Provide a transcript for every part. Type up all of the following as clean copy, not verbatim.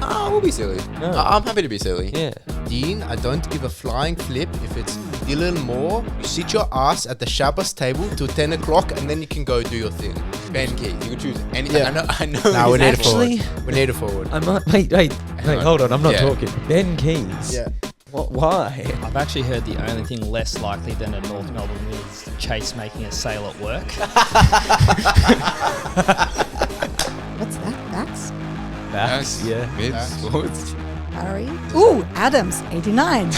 we'll be silly. No. I'm happy to be silly. Yeah. Dean, I don't give a flying flip if it's Dylan Moore. You sit your ass at the Shabbos table till 10 o'clock and then you can go do your thing. Ben Key, you can choose anything. Yeah. I know. No, we need Actually- a forward. We need a forward. I might wait, hold on, I'm not talking. Ben Keys. Yeah. What? Why? I've actually heard the only thing less likely than a North Melbourne win is Chase making a sale at work. What's that? That's Backs. Yeah. Mids, forwards. Harry. Ooh, Adams, 89.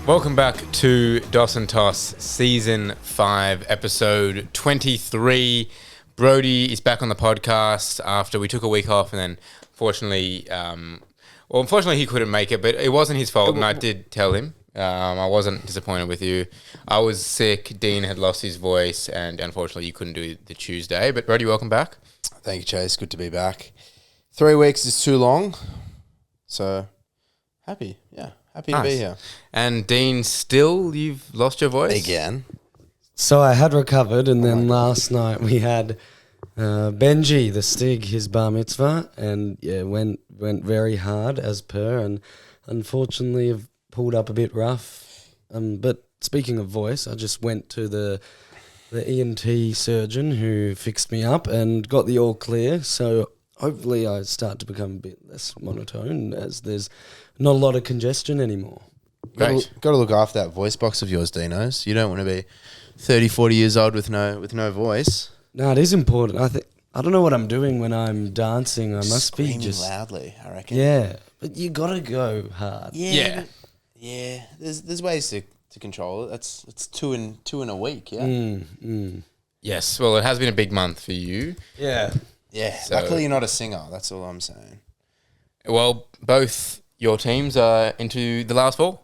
Welcome back to Dos and Toss, Season 5, Episode 23. Brodie is back on the podcast after we took a week off and then unfortunately he couldn't make it, but it wasn't his fault and I did tell him. I wasn't disappointed with you. I was sick, Dean had lost his voice and unfortunately you couldn't do the Tuesday. But Brodie, welcome back. Thank you, Chase. Good to be back. 3 weeks is too long, so happy. Yeah, happy to be here. And Dean, still you've lost your voice? Again. So I had recovered, and then last night we had Benji, the Stig, his bar mitzvah, and yeah, went very hard as per, and unfortunately have pulled up a bit rough. But speaking of voice, I just went to the ENT surgeon who fixed me up and got the all clear. So hopefully I start to become a bit less monotone, as there's not a lot of congestion anymore. Great. Got to look after that voice box of yours, Dinos. You don't want to be 30, 40 years old with no voice. No, it is important. I don't know what I'm doing when I'm dancing. I must Screaming be just loudly, I reckon. yeah. But you gotta go hard. Yeah. Yeah. There's ways to control it. It's two in a week. Yeah. Yes, well it has been a big month for you. Yeah. Yeah. So- Luckily, you're not a singer. That's all I'm saying. Well, both your teams are into the last four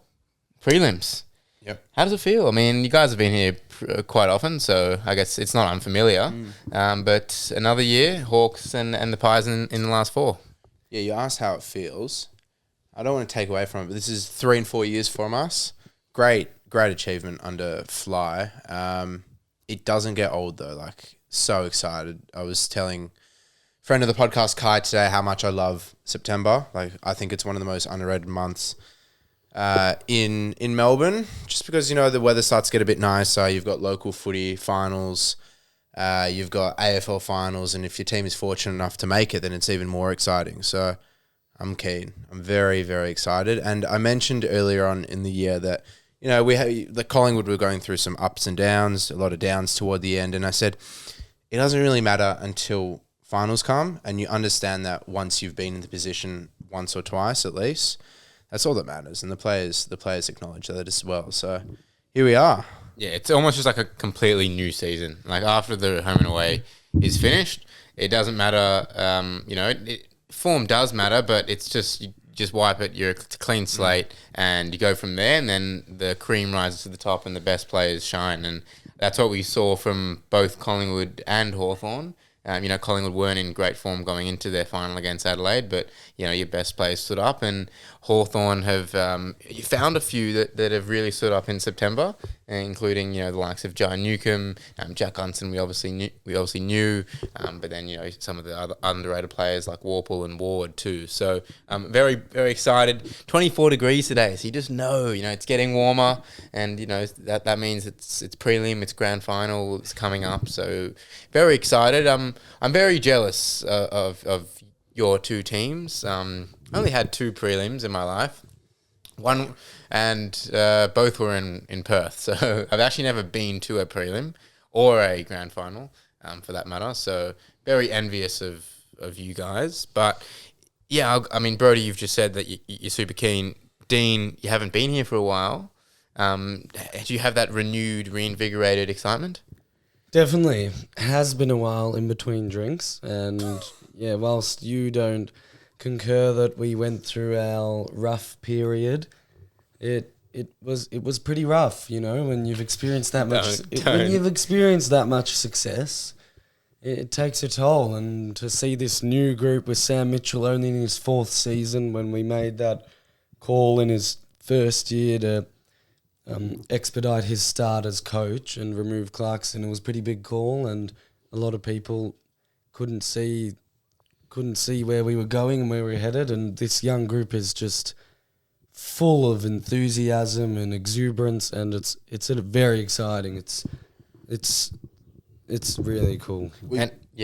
prelims. Yep. How does it feel? I mean, you guys have been here quite often, so I guess it's not unfamiliar. But another year, Hawks and the Pies in the last four. Yeah. You asked how it feels. I don't want to take away from it, but this is 3 and 4 years from us. Great achievement under Fly. It doesn't get old though. Like, so excited. I was telling friend of the podcast Kai today how much I love September. Like, I think it's one of the most underrated months in Melbourne, just because, you know, the weather starts to get a bit nicer. You've got local footy finals, you've got AFL finals, and if your team is fortunate enough to make it, then it's even more exciting. So I'm keen. I'm very, very excited. And I mentioned earlier on in the year that, you know, the Collingwood were going through some ups and downs, a lot of downs toward the end, and I said it doesn't really matter until finals come and you understand that once you've been in the position once or twice at least, that's all that matters, and the players acknowledge that as well. So here we are. Yeah, it's almost just like a completely new season. Like after the home and away is finished, it doesn't matter. Form does matter, but it's just you just wipe it. You're a clean slate, and you go from there. And then the cream rises to the top, and the best players shine. And that's what we saw from both Collingwood and Hawthorn. Collingwood weren't in great form going into their final against Adelaide, but, you know, your best players stood up, and Hawthorn have you found a few that have really stood up in September, including, you know, the likes of Jai Newcomb, Jack Unson, we obviously knew, but then, you know, some of the other underrated players like Warple and Ward too. So very, very excited. 24 degrees today, so you just know, you know, it's getting warmer, and, you know, that means it's prelim, it's grand final, it's coming up. So very excited. I'm very jealous of your two teams. I only had 2 prelims in my life. One, and both were in Perth. So I've actually never been to a prelim or a grand final, for that matter. So very envious of you guys. But yeah, I mean, Brodie, you've just said that you're super keen. Dean, you haven't been here for a while. Do you have that reinvigorated excitement? Definitely. Has been a while in between drinks, and yeah, whilst you don't concur that we went through our rough period, it was pretty rough, you know, when you've experienced that much when you've experienced that much success, it takes a toll. And to see this new group with Sam Mitchell only in his 4th season, when we made that call in his first year to expedite his start as coach and remove Clarkson, it was a pretty big call, and a lot of people couldn't see where we were going and where we were headed, and this young group is just full of enthusiasm and exuberance, and it's very exciting. It's really cool.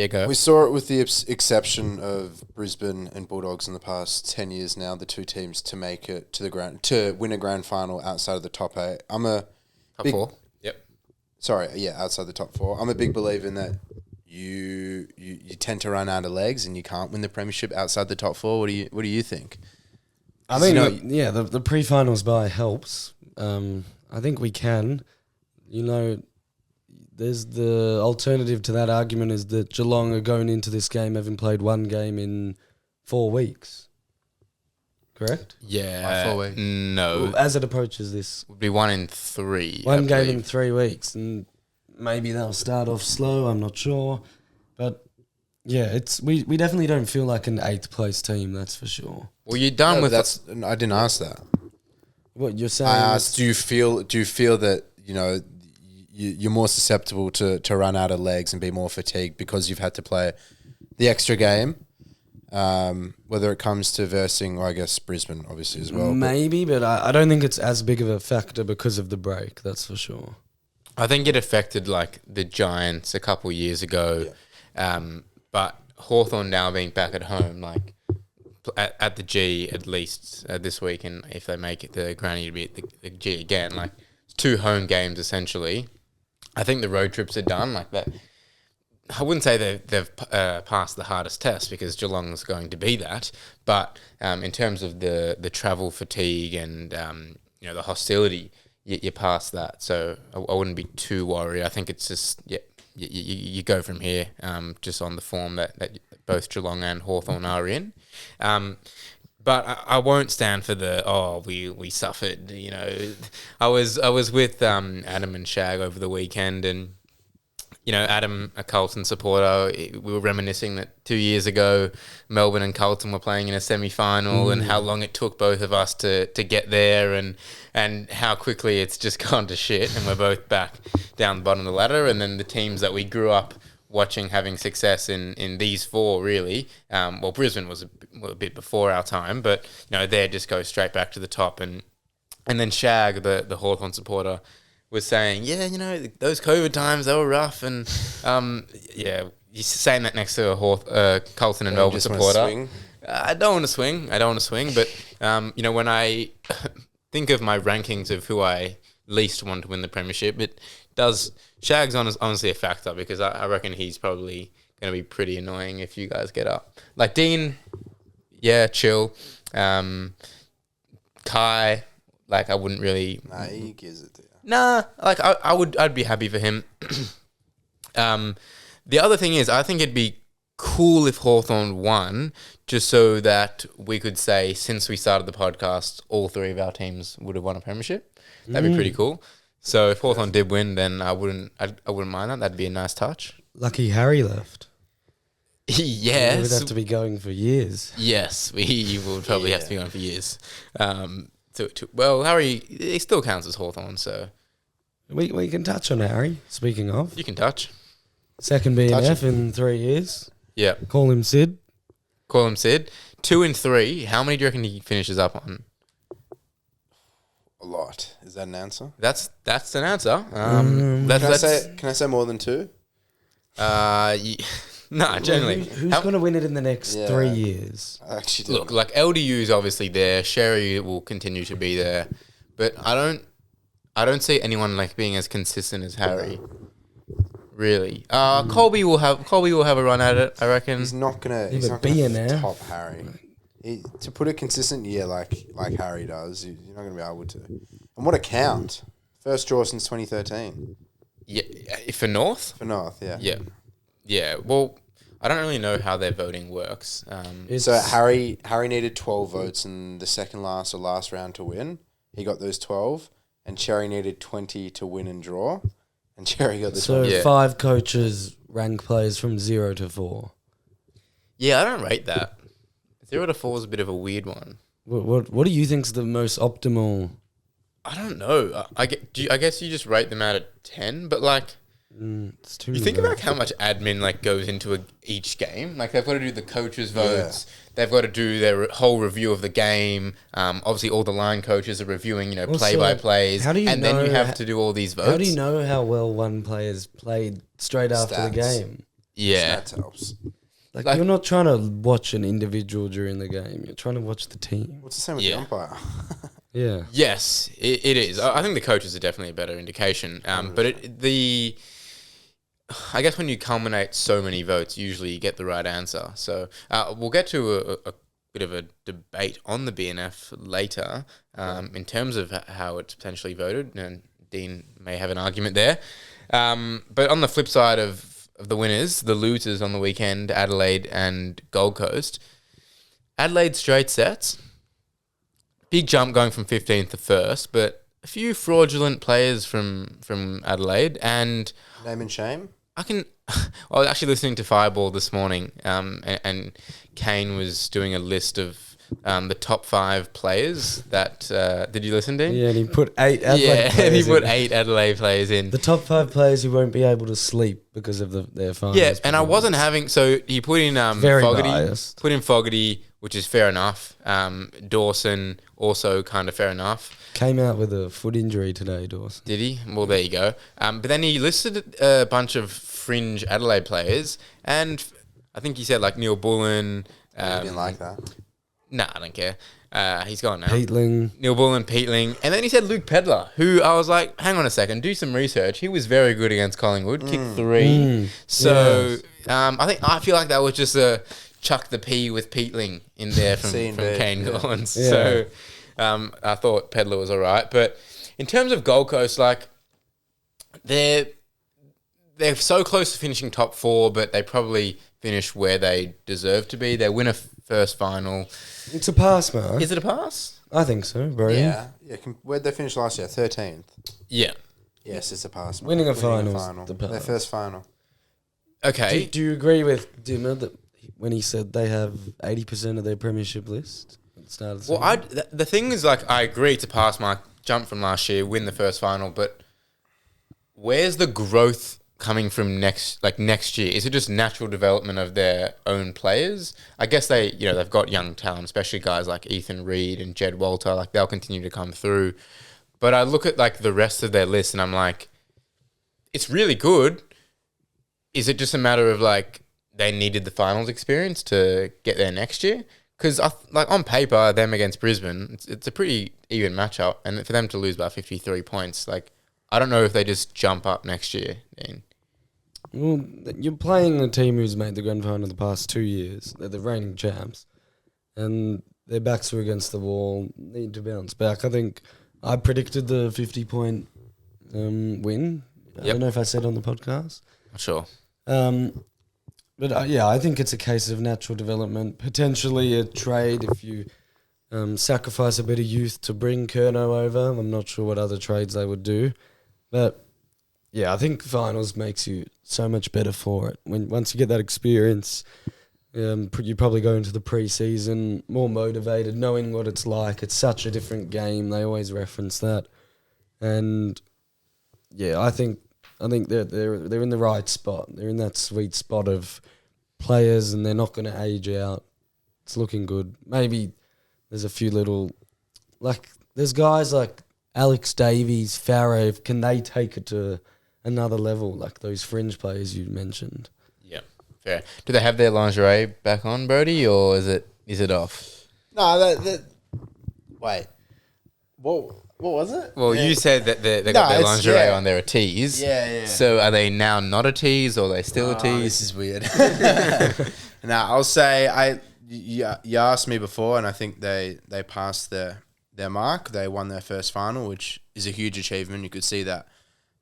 Go. We saw it with the exception of Brisbane and Bulldogs in the past 10 years now, the two teams to make it to win a grand final outside of the top 8. I'm a Top 4. Yep. Sorry, outside the top 4. I'm a big believer in that you tend to run out of legs and you can't win the premiership outside the top 4. What do you think? I mean, the pre-finals bye helps. I think we can. There's the alternative to that argument is that Geelong are going into this game having played one game in 4 weeks. Correct? Yeah. 4 weeks. No. Well, as it approaches this. Would be 1 in 3. One game in 3 weeks. And maybe they'll start off slow, I'm not sure. But yeah, we definitely don't feel like an 8th place team, that's for sure. Well, you're done with I didn't ask that. What you're saying? I asked, do you feel that you're more susceptible to run out of legs and be more fatigued because you've had to play the extra game, whether it comes to versing, or I guess Brisbane obviously as well. Maybe, but I don't think it's as big of a factor because of the break, that's for sure. I think it affected like the Giants a couple of years ago, but Hawthorn now being back at home, like at the G at least this week, and if they make it the granny to be at the G again, like it's 2 home games essentially. I think the road trips are done like that. I wouldn't say they've passed the hardest test because Geelong's going to be that, but in terms of the travel fatigue and the hostility, you pass that. So I wouldn't be too worried. I think it's just you go from here just on the form that both Geelong and Hawthorn are in. But I won't stand for we suffered. I was with Adam and Shag over the weekend, and Adam, a Carlton supporter, we were reminiscing that 2 years ago Melbourne and Carlton were playing in a semi-final, and how long it took both of us to get there, and how quickly it's just gone to shit, and we're both back down the bottom of the ladder. And then the teams that we grew up watching having success in these 4 really. Brisbane was a bit before our time, but they just go straight back to the top. And then Shag, the Hawthorn supporter, was saying, those COVID times, they were rough, and he's saying that next to a Carlton and Melbourne supporter. I don't want to swing, but when I think of my rankings of who I least want to win the premiership, Shag's honestly a factor, because I reckon he's probably going to be pretty annoying if you guys get up. Like Dean, chill. Kai, like I wouldn't really. Nah, he gives it to you. Nah, like I'd be happy for him. The other thing is, I think it'd be cool if Hawthorn won, just so that we could say, since we started the podcast, all 3 of our teams would have won a premiership. That'd be pretty cool. So if Hawthorn did win, then I wouldn't mind that. That'd be a nice touch. Lucky Harry left. Yes. We would have to be going for years. Yes, we will probably have to be going for years. Harry, he still counts as Hawthorn, so... We can touch on Harry, speaking of. You can touch. Second BNF in 3 years. Yeah. Call him Sid. 2 and 3. How many do you reckon he finishes up on? A lot. Is that an answer? That's an answer. Can I say more than 2? No, generally. Who's going to win it in the next 3 years? I actually don't know. Like LDU is obviously there. Sherry will continue to be there, but I don't see anyone like being as consistent as Harry. Really, Colby will have a run at it. I reckon he's not gonna top Harry. To put it consistent, like Harry does, you're not gonna be able to. And what a count! First draw since 2013. Yeah, for North. Yeah. Well, I don't really know how their voting works. So Harry needed 12 votes in the second last or last round to win. He got those 12, and Cherry needed 20 to win and draw, and Cherry got the 20. So 5 coaches rank players from 0 to 4. Yeah, I don't rate that. 0 to 4 is a bit of a weird one. What do you think's the most optimal? I don't know. I guess you just rate them out of 10, but like It's too You think about how much admin like goes into each game. Like they've got to do the coaches' votes. They've got to do their whole review of the game. Obviously, all the line coaches are reviewing, Also, play-by-plays. how do you and then you know have to do all these votes. How do you know how well one player's played straight after the Stats. game? Yeah. That helps. Like, Like- you're not trying to watch an individual during the game. You're trying to watch the team. What's the same with Yeah. the umpire? Yeah. Yes, it is. I think the coaches are definitely a better indication. But I guess when you culminate so many votes, usually you get the right answer. So we'll get to a bit of a debate on the BNF later in terms of how it's potentially voted, and Dean may have an argument there. But on the flip side of the winners, the losers on the weekend, Adelaide and Gold Coast. Adelaide straight sets. Big jump going from 15th to 1st, but a few fraudulent players from Adelaide, and Name and shame? I was actually listening to Fireball this morning, and Kane was doing a list of the top 5 players that. Did you listen to him? Yeah, and he put 8 Adelaide Yeah, players and he put in. 8 Adelaide players in. The top 5 players who won't be able to sleep because of their finals. Yeah, and I performance. wasn't having. So he put in Very Fogarty, biased. put in Fogarty, which is fair enough. Dawson also kind of fair enough. Came out with a foot injury today, Dawson. Did he? Well, there you go. But then he listed a bunch of fringe Adelaide players, and I think he said like Neil Bullen. I didn't like that. Nah, I don't care. He's gone now. Peatling. Neil Bullen, Peatling, and then he said Luke Pedlar, who I was like, hang on a second, do some research. He was very good against Collingwood, kicked 3. So I feel like that was just a chuck the P with Peatling in there from Kane Collins. Yeah. So I thought Pedlar was all right. But in terms of Gold Coast, like they're so close to finishing top 4, but they probably finish where they deserve to be. They win a first final. It's a pass, man. Is it a pass? I think so, bro. Yeah. Where'd they finish last year? 13th. Yeah. Yes, it's a pass. Man. Winning a final. The Their pass. first final. Okay. Do you agree with Dimmer that when he said they have 80% of their premiership list at the start of the season? The thing is, like, I agree to pass mark, jump from last year, win the first final, but where's the growth coming from next year? Is it just natural development of their own players? I guess they've got young talent, especially guys like Ethan Reid and Jed Walter. Like, they'll continue to come through. But I look at like the rest of their list and I'm like, it's really good. Is it just a matter of like they needed the finals experience to get there next year? Because on paper, them against Brisbane, it's a pretty even matchup, and for them to lose by 53 points, like I don't know if they just jump up next year, Dean. Well, you're playing a team who's made the grand final the past 2 years. They're the reigning champs. And their backs were against the wall, need to bounce back. I think I predicted the 50-point win. I don't know if I said on the podcast. Sure. But I think it's a case of natural development. Potentially a trade if you sacrifice a bit of youth to bring Curnow over. I'm not sure what other trades they would do. But yeah, I think finals makes you so much better for it. Once you get that experience, you probably go into the pre-season more motivated, knowing what it's like. It's such a different game. They always reference that, and yeah, I think they're in the right spot. They're in that sweet spot of players, and they're not going to age out. It's looking good. Maybe there's a few little there's guys like Alex Davies, Farrow. Can they take it to another level, like those fringe players you mentioned? Yeah, fair. Do they have their lingerie back on, Brodie, or is it off? No, wait. What was it? Well, you said that they got their lingerie on. They're a tease. Yeah. So are they now not a tease, or are they still a tease? This is weird. Now, I'll say you asked me before, and I think they passed their mark. They won their first final, which is a huge achievement. You could see that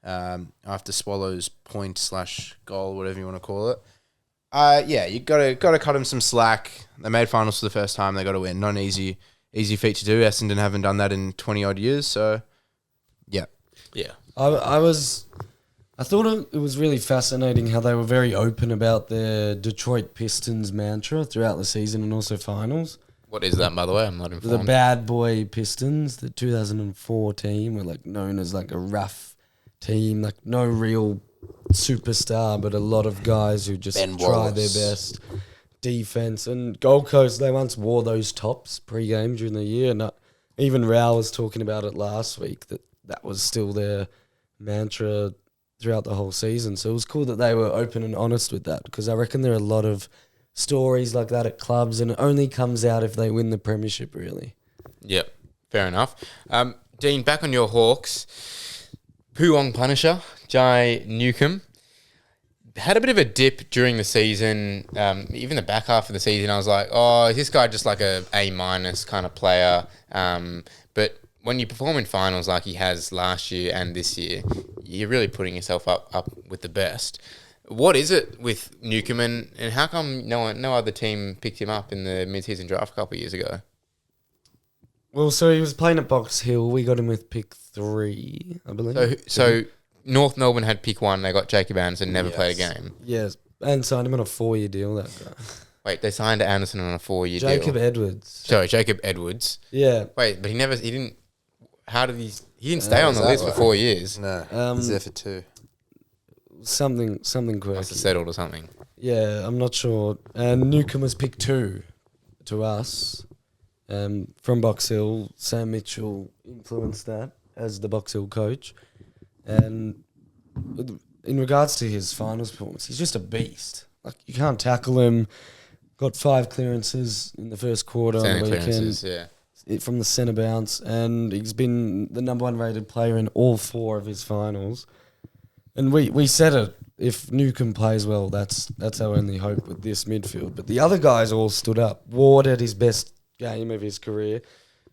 after Swallows' point/goal, whatever you want to call it. You got to cut them some slack. They made finals for the first time. They got to win. Not an easy feat to do. Essendon haven't done that in 20 odd years. So, yeah. I thought it was really fascinating how they were very open about their Detroit Pistons mantra throughout the season and also finals. What is that, by the way? I'm not informed. The bad boy Pistons, the 2004 team, were known as a rough team, no real superstar, but a lot of guys who just Ben try their Wallace. best defense. And Gold Coast, they once wore those tops pre-game during the year. And even Rao was talking about it last week, that was still their mantra throughout the whole season. So it was cool that they were open and honest with that, because I reckon there are a lot of stories like that at clubs, and it only comes out if they win the premiership, really. Yep, fair enough. Dean, back on your Hawks. Puong Punisher, Jai Newcomb, had a bit of a dip during the season. Even the back half of the season, I was like, oh, is this guy just like a A- kind of player? But when you perform in finals like he has last year and this year, you're really putting yourself up with the best. What is it with Newcomb, and how come no other team picked him up in the mid-season draft a couple of years ago? Well, so he was playing at Box Hill. We got him with pick 3, I believe. So North Melbourne had pick 1. They got Jacob Anderson, never played a game. Yes, and signed him on a 4-year deal, that guy. Wait, they signed Anderson on a 4-year deal. Jacob Edwards. Sorry, Jacob Edwards. Yeah. Wait, but he didn't. How did he didn't stay on the list for 4 years. No, he's there for 2. Something quirky. Must have settled or something. Yeah, I'm not sure. And Newcomb was pick 2 to us from Box Hill. Sam Mitchell influenced that as the Box Hill coach. And in regards to his finals performance, he's just a beast. Like, you can't tackle him. Got 5 clearances in the first quarter on the weekend. Yeah. From the centre bounce, and he's been the number 1 rated player in all 4 of his finals. And we said it, if Newcomb plays well, that's our only hope with this midfield. But the other guys all stood up. Ward had his best game of his career,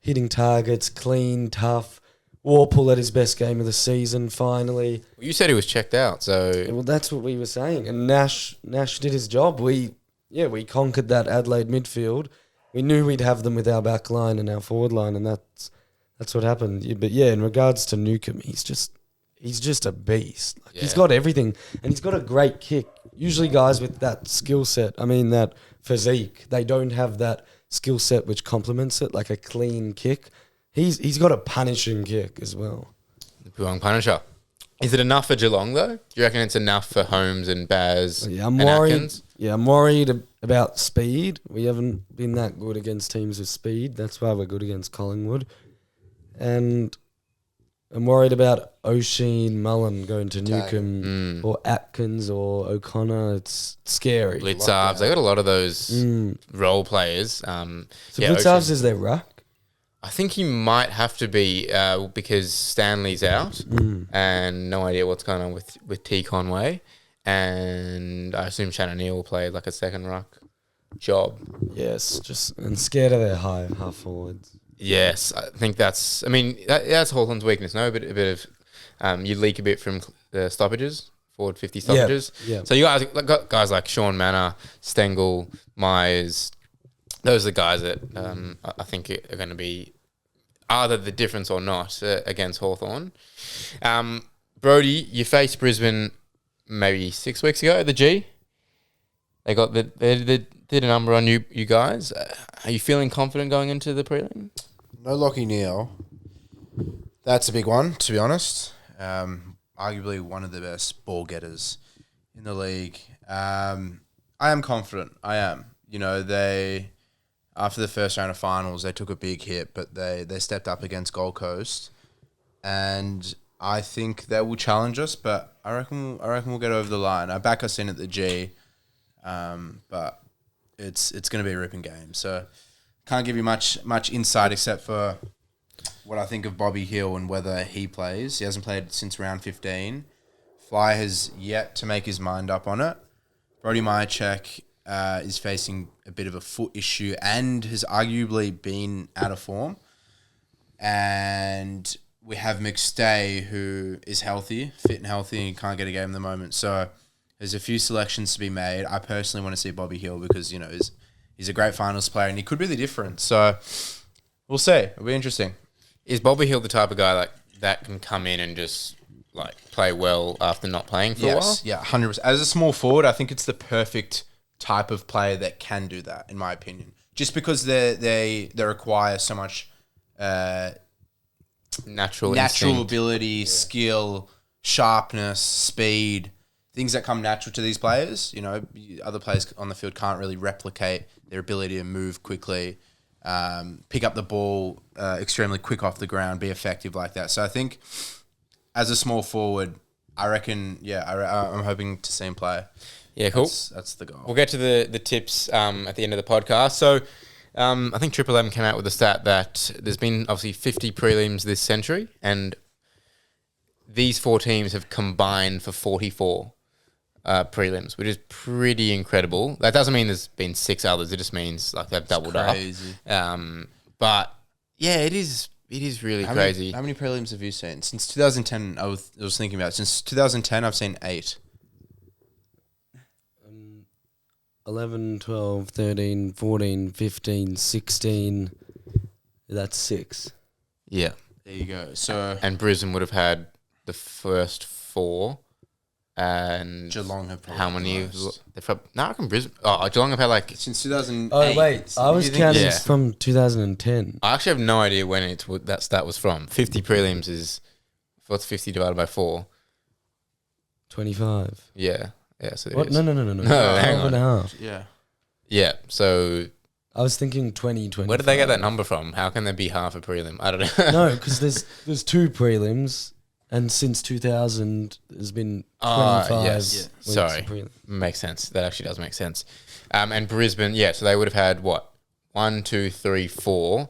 hitting targets, clean, tough. Warple had his best game of the season, finally. Well, you said he was checked out, so... Well, that's what we were saying. And Nash did his job. We conquered that Adelaide midfield. We knew we'd have them with our back line and our forward line, and that's what happened. But yeah, in regards to Newcomb, he's just a beast. Like, he's got everything, and he's got a great kick. Usually guys with that skill set, that physique, they don't have that skill set which complements it, like a clean kick. He's got a punishing kick as well. The Puong Punisher. Is it enough for Geelong, though? Do you reckon it's enough for Holmes and Baz and Atkins? Yeah, I'm worried about speed. We haven't been that good against teams with speed. That's why we're good against Collingwood. And I'm worried about O'Sheen, Mullen going to Newcomb or Atkins or O'Connor. It's scary. Blitzarves. They got a lot of those role players. So Blitzarves is their ruck? I think he might have to be because Stanley's out and no idea what's going on with T. Conway. And I assume Shannon Neal will play like a second ruck job. Yes, and scared of their high half forwards. Yes, I think that's Hawthorn's weakness. No, a bit of you leak a bit from the stoppages, forward 50 stoppages. Yeah. So you got guys like Sean Manor, Stengel, Myers. Those are the guys that I think are going to be either the difference or not against Hawthorn. Brodie, you faced Brisbane maybe 6 weeks ago at the G. They did a number on you guys. Are you feeling confident going into the prelim? No Lockie Neal. That's a big one, to be honest. Arguably one of the best ball getters in the league. I am confident. I am. They after the first round of finals, they took a big hit, but they stepped up against Gold Coast, and I think they will challenge us. But I reckon we'll get over the line. I back us in at the G, but it's going to be a ripping game. So can't give you much insight except for what I think of Bobby Hill and whether he plays. He hasn't played since round 15. Fly has yet to make his mind up on it. Brodie Myercheck is facing a bit of a foot issue and has arguably been out of form. And we have McStay, who is fit and healthy and can't get a game at the moment. So there's a few selections to be made. I personally want to see Bobby Hill because, he's a great finals player and he could be the difference. So we'll see. It'll be interesting. Is Bobby Hill the type of guy like that can come in and just play well after not playing for a while? Yeah, 100%. As a small forward, I think it's the perfect type of player that can do that, in my opinion. Just because they require so much natural instinct. ability, skill, sharpness, speed. things that come natural to these players. Other players on the field can't really replicate their ability to move quickly, pick up the ball extremely quick off the ground, be effective like that. So I think as a small forward, I reckon, I'm hoping to see him play. Yeah, cool. That's the goal. We'll get to the tips at the end of the podcast. So I think Triple M came out with a stat that there's been obviously 50 prelims this century, and these 4 teams have combined for 44 prelims, which is pretty incredible. That doesn't mean there's been 6 others. It just means like they've doubled crazy. up. But yeah, it is really crazy. How many prelims have you seen? Since 2010, I was thinking about it. Since 2010, I've seen 8. 11, 12, 13, 14, 15, 16. That's 6. Yeah. There you go. So And Brisbane would have had the first 4. And Geelong have probably how many? most. I reckon Brisbane. Oh, Geelong have had like. Since 2008. Oh, wait. I was counting Yeah. from 2010. I actually have no idea when that stat was from. 50 prelims is what's 50 divided by 4? 25. Yeah. Yeah. So it What? is. No. No, hang 12 and a half. Yeah. Yeah. So I was thinking 2020. where did they get that number from? How can there be half a prelim? I don't know. No, because there's 2 prelims, and since 2000 there's been 25 yes. weeks Sorry. of prelim. Makes sense. That actually does make sense. And Brisbane, yeah, so they would have had what? 1, 2, 3, 4,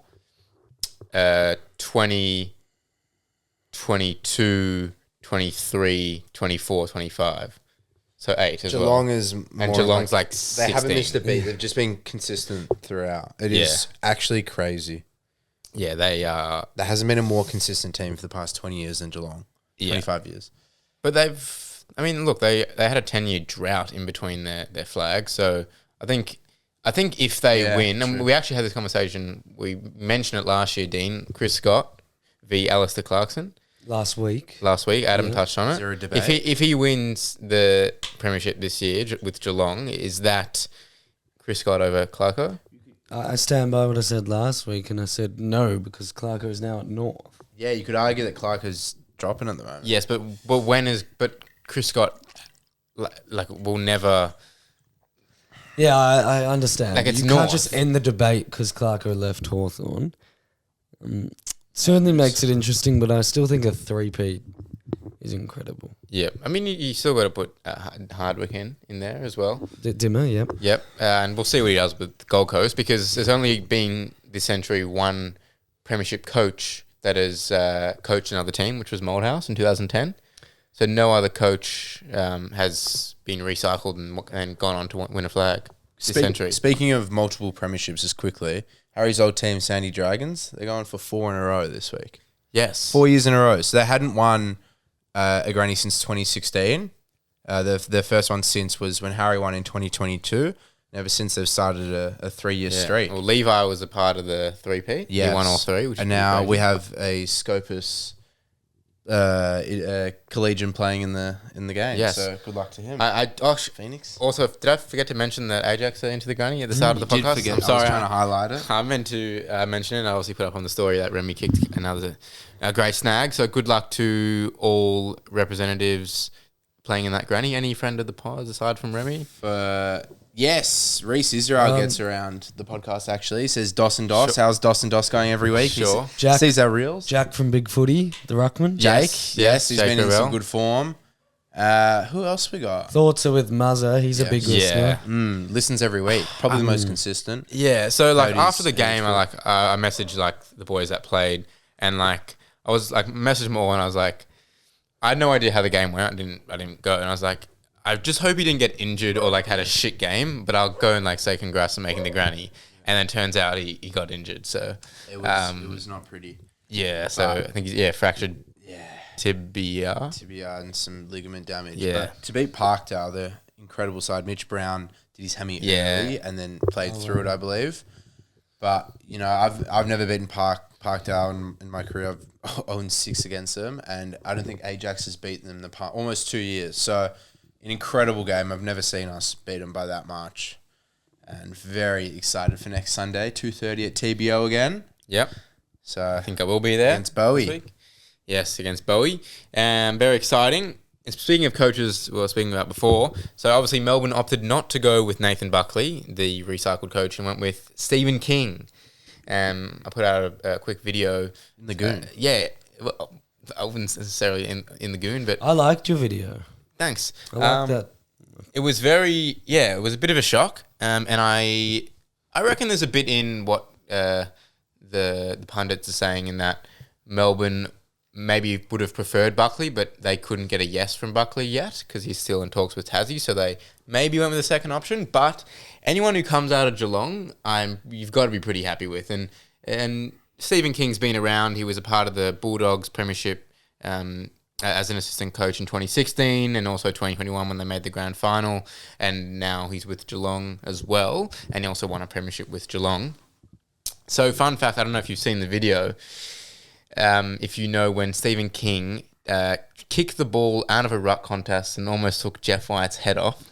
20, 22, 23, 24, 25. So 8 as Geelong well. is more And Geelong's like 16. they haven't missed a beat. They've just been consistent throughout. It is actually crazy. Yeah, they are. There hasn't been a more consistent team for the past 20 years than Geelong. Yeah. 25 years. But look, they had a 10-year drought in between their flags. So I think if they win, and we actually had this conversation, we mentioned it last year, Dean, Chris Scott v. Alistair Clarkson. Last week. Adam touched on it. Zero debate. If he wins the premiership this year with Geelong, is that Chris Scott over Clarko? I stand by what I said last week, and I said no because Clarko is now at North. Yeah, you could argue that Clark is dropping at the moment. Yes, but Chris Scott will never. Yeah, I understand. Like, it's you North. can't just end the debate because Clarko left Hawthorn. Certainly makes it interesting, but I still think a 3-peat is incredible. Yeah, I mean you still got to put Hardwick in there as well. Dimmer, yep. Yep, and we'll see what he does with Gold Coast because there's only been this century one premiership coach that has coached another team, which was Moldhouse in 2010. So no other coach has been recycled and gone on to win a flag this century. Speaking of multiple premierships, just quickly, Harry's old team, Sandy Dragons, they're going for 4 in a row this week. Yes. 4 years in a row. So they hadn't won a granny since 2016. Their first one since was when Harry won in 2022. And ever since they've started a 3-year streak. Well, Levi was a part of the 3-peat. Yes. He won all 3. Which and is now crazy. we have a Scopus collegian playing in the game. Yes. So good luck to him. I actually, Phoenix. also, did I forget to mention that Ajax are into the granny at the start of the You did podcast? forget. I'm sorry. I was trying to highlight it. I meant to mention it. I obviously put up on the story that Remy kicked another great snag. So good luck to all representatives playing in that granny. Any friend of the pod aside from Remy? Yes, Reese Israel gets around the podcast actually. He says Dos and Dos. Sure. How's Dos and Dos going every week? Sure. He Jack- sees our reels. Jack from Big Footy, the Ruckman. Jake. Yes, Yes, he's Jake been in some Burrell. good form. Who else we got? Thoughts are with Muzza. He's a big Yeah. listener. Listens every week. Probably the most consistent. Yeah, so like Cody's after the game, I messaged like the boys that played, and like I was like messaged them all, and I was like, I had no idea how the game went. I didn't go, and I was like, I just hope he didn't get injured or like had a shit game, but I'll go and like say congrats on making the granny, and then turns out he got injured. So It was not pretty. yeah, so I think fractured tibia. Tibia and some ligament damage. Yeah. But to beat Parkdale, the incredible side, Mitch Brown did his hemi early and then played through it, I believe. But, you know, I've never beaten Parkdale in my career. I've owned 6 against them, and I don't think Ajax has beaten them in almost 2 years. So, an incredible game. I've never seen us beat them by that much. And very excited for next Sunday, 2:30 at TBO again. Yep, So I think I will be there against Bowie. this week. Yes, against Bowie. Very exciting. speaking of coaches we were speaking about before, so obviously Melbourne opted not to go with Nathan Buckley, the recycled coach, and went with Stephen King. I put out a quick video. In the goon. Well, I wouldn't necessarily in the goon, but I liked your video. thanks. I like that. It was it was a bit of a shock, and I reckon there's a bit in what the pundits are saying in that Melbourne maybe would have preferred Buckley, but they couldn't get a yes from Buckley yet because he's still in talks with Tassie, so they maybe went with the second option. But anyone who comes out of Geelong, you've got to be pretty happy with. And Stephen King's been around. He was a part of the Bulldogs premiership as an assistant coach in 2016 and also 2021 when they made the grand final, and now he's with Geelong as well, and he also won a premiership with Geelong. So fun fact, I don't know if you've seen the video, if you know when Stephen King kicked the ball out of a ruck contest and almost took Jeff White's head off.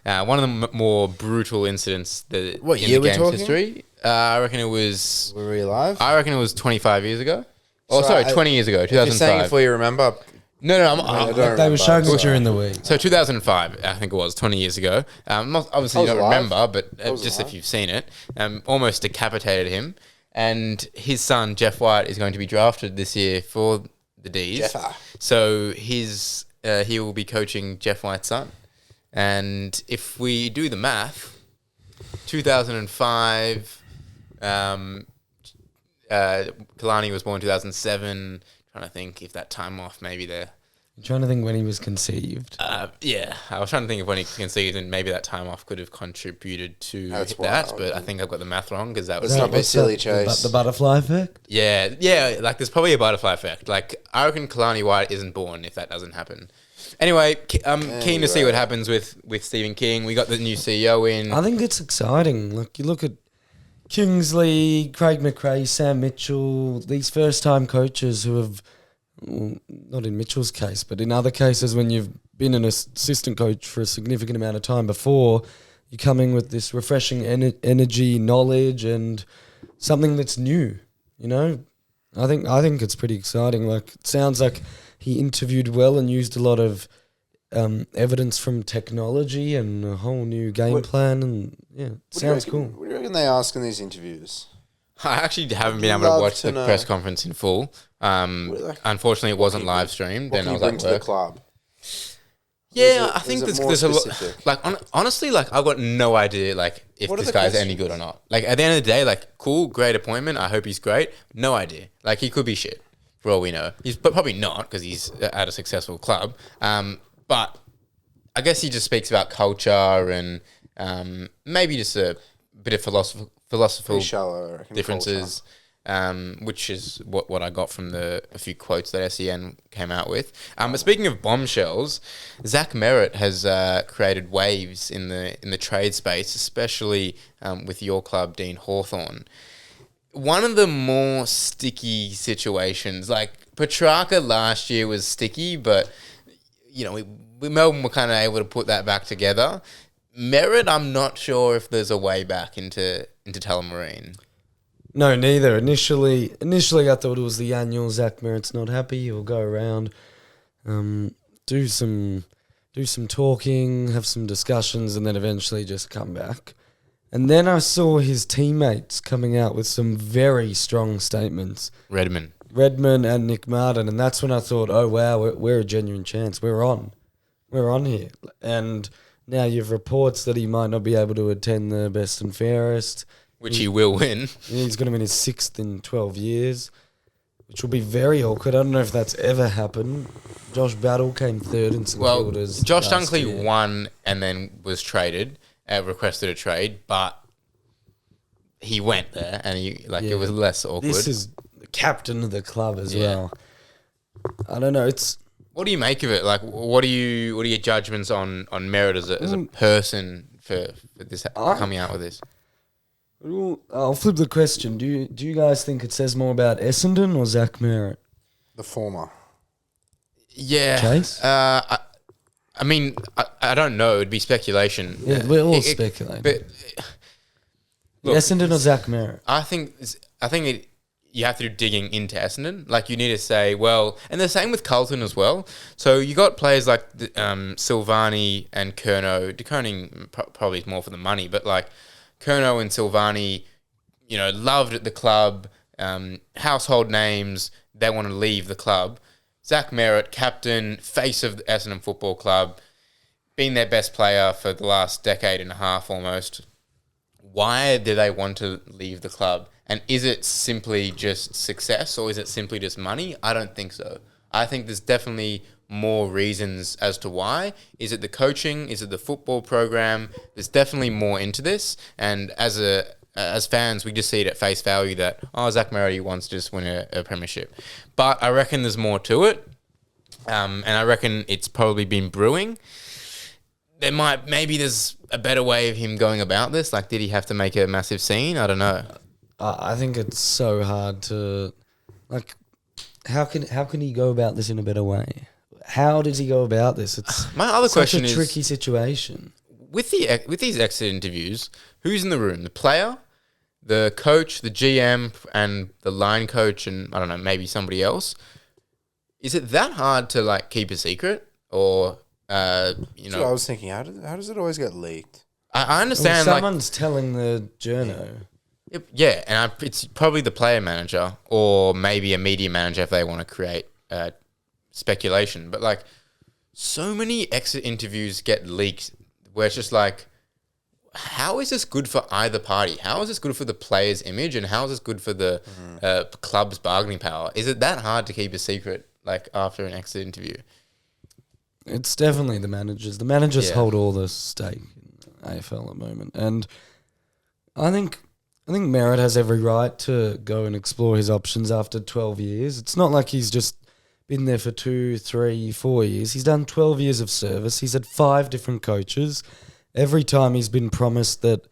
One of the more brutal incidents in the game's history. I reckon it was... Were we alive? I reckon it was 25 years ago. Oh, sorry, 20 years ago, 2005. You're saying before you remember... No, They were showing it during the week. So 2005, I think it was, 20 years ago. Obviously, you don't remember, but just if you've seen it, almost decapitated him. And his son, Jeff White, is going to be drafted this year for the D's. Jeffa. So he will be coaching Jeff White's son. And if we do the math, 2005, Kalani was born 2007. Trying to think if that time off maybe there. I'm trying to think when he was conceived. Yeah, I was trying to think of when he conceived, and maybe that time off could have contributed to That's that. wild. But I think I've got the math wrong because that was Let's not be What's silly, that? Chase. The butterfly effect? yeah. Like there's probably a butterfly effect. Like I reckon Kalani White isn't born if that doesn't happen. Anyway, I'm keen to see what happens with Stephen King. We got the new CEO in. I think it's exciting. Like you look at Kingsley, Craig McRae, Sam Mitchell, these first-time coaches who have, well, not in Mitchell's case, but in other cases when you've been an assistant coach for a significant amount of time before, you're coming with this refreshing energy, knowledge, and something that's new. You know, I think it's pretty exciting. Like it sounds like he interviewed well and used a lot of evidence from technology and a whole new game plan, and yeah, sounds cool. What do you reckon they ask in these interviews? I actually haven't been able to watch the press conference in full. Unfortunately, it wasn't live streamed. What can you bring to the club? Yeah, I think there's a lot. Like honestly, like I've got no idea, like if this guy's any good or not. Like at the end of the day, like cool, great appointment. I hope he's great. No idea. Like he could be shit for all we know. He's probably not because he's at a successful club. But I guess he just speaks about culture and maybe just a bit of philosophical shallow, differences. Which is what I got from a few quotes that SEN came out with. But speaking of bombshells, Zach Merrett has created waves in the trade space, especially with your club, Dean Hawthorn. One of the more sticky situations, like Petrarca last year was sticky, but you know Melbourne were kind of able to put that back together. Merrett, I'm not sure if there's a way back into Tullamarine. No, neither. Initially, I thought it was the annual Zach Merrett's not happy. He'll go around, do some talking, have some discussions, and then eventually just come back. And then I saw his teammates coming out with some very strong statements. Redman and Nick Martin, and that's when I thought, oh wow, we're a genuine chance. We're on here. And now you've reports that he might not be able to attend the best and fairest. Which he will win. He's going to win his 6th in 12 years, which will be very awkward. I don't know if that's ever happened. Josh Battle came 3rd in St Kilda's. Josh Dunkley won and then was traded, requested a trade, but he went there and it was less awkward. This is the captain of the club as well. I don't know. What do you make of it? Like, what are your judgments on Merrett as a person for this coming out with this? I'll flip the question. Do you guys think it says more about Essendon or Zach Merrett? The former. Yeah. Chase? I mean, I don't know. It'd be speculation. Yeah, we're all speculating. But look, Essendon or Zach Merrett? I think you have to do digging into Essendon. Like, you need to say, well, and the same with Carlton as well. So you got players like Silvani and Curnow. DeConing probably is more for the money, but like Curnow and Silvani, you know, loved at the club, household names. They want to leave the club. Zach Merrett, captain, face of the Essendon Football Club, been their best player for the last decade and a half almost. Why do they want to leave the club? And is it simply just success, or is it simply just money? I don't think so. I think there's definitely more reasons as to why. Is it the coaching? Is it the football program? There's definitely more into this. And as fans, we just see it at face value that, Zach Merrett wants to just win a premiership. But I reckon there's more to it. And I reckon it's probably been brewing. Maybe there's a better way of him going about this. Like, did he have to make a massive scene? I don't know. I think it's so hard to, like, how can he go about this in a better way? How does he go about this? It's my other question such is a tricky situation. With these exit interviews, who's in the room? The player, the coach, the GM, and the line coach, and I don't know, maybe somebody else. Is it that hard to like keep a secret, or you know? So I was thinking, how does it always get leaked? I understand. Well, someone's telling the journo. Yeah, and it's probably the player manager or maybe a media manager if they want to create speculation. But like, so many exit interviews get leaked where it's just like, how is this good for either party? How is this good for the player's image, and how is this good for the club's bargaining power? Is it that hard to keep a secret like after an exit interview? It's definitely the managers. The managers hold all the stake in AFL at the moment, and I think Merrett has every right to go and explore his options after 12 years. It's not like he's just been there for 2, 3, 4 years. He's done 12 years of service. He's had 5 different coaches. Every time he's been promised that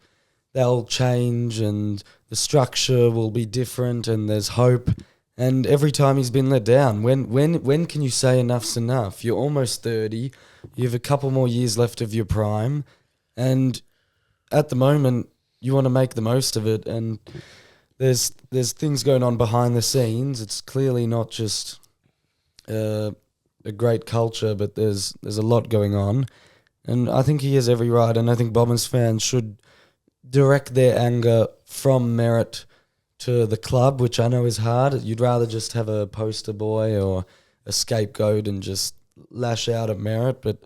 they'll change and the structure will be different and there's hope. And every time he's been let down. When can you say enough's enough? You're almost 30. You have a couple more years left of your prime. And at the moment, you want to make the most of it. And there's things going on behind the scenes. It's clearly not just a great culture, but there's a lot going on. And I think he has every right. And I think Bombers fans should direct their anger from Merrett to the club, which I know is hard. You'd rather just have a poster boy or a scapegoat and just lash out at Merrett, but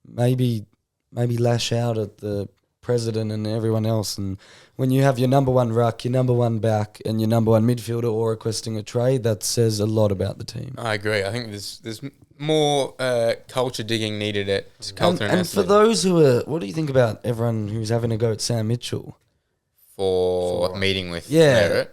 maybe lash out at the president and everyone else. And when you have your number one ruck, your number one back, and your number one midfielder all requesting a trade, that says a lot about the team. I agree. I think there's more culture digging needed at Carlton and for those who are, what do you think about everyone who's having a go at Sam Mitchell for meeting with Yeah. Merrett?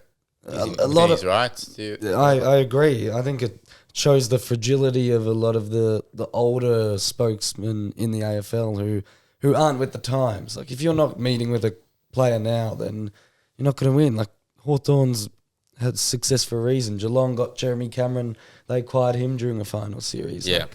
A lot of rights. I agree. I think it shows the fragility of a lot of the older spokesmen in the AFL who aren't with the times. Like, if you're not meeting with a player now, then you're not going to win. Like, Hawthorn's had success for a reason. Geelong got Jeremy Cameron. They acquired him during the final series. Yeah.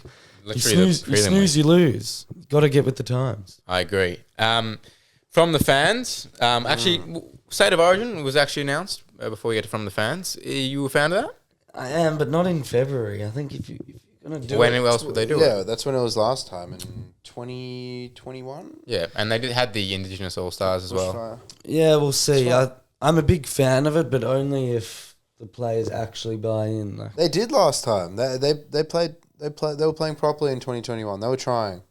Like, you snooze, you lose. Got to get with the times. I agree. From the fans, actually, State of Origin was actually announced before we get to From the Fans. You a fan of that? I am, but not in February. I think if you're going to do when it... else would they do it? Yeah, that's when it was last time, in 2021. Yeah, and they had the Indigenous All-Stars as well. Yeah, we'll see. I'm a big fan of it, but only if the players actually buy in. Like. They did last time. They were playing properly in 2021. They were trying.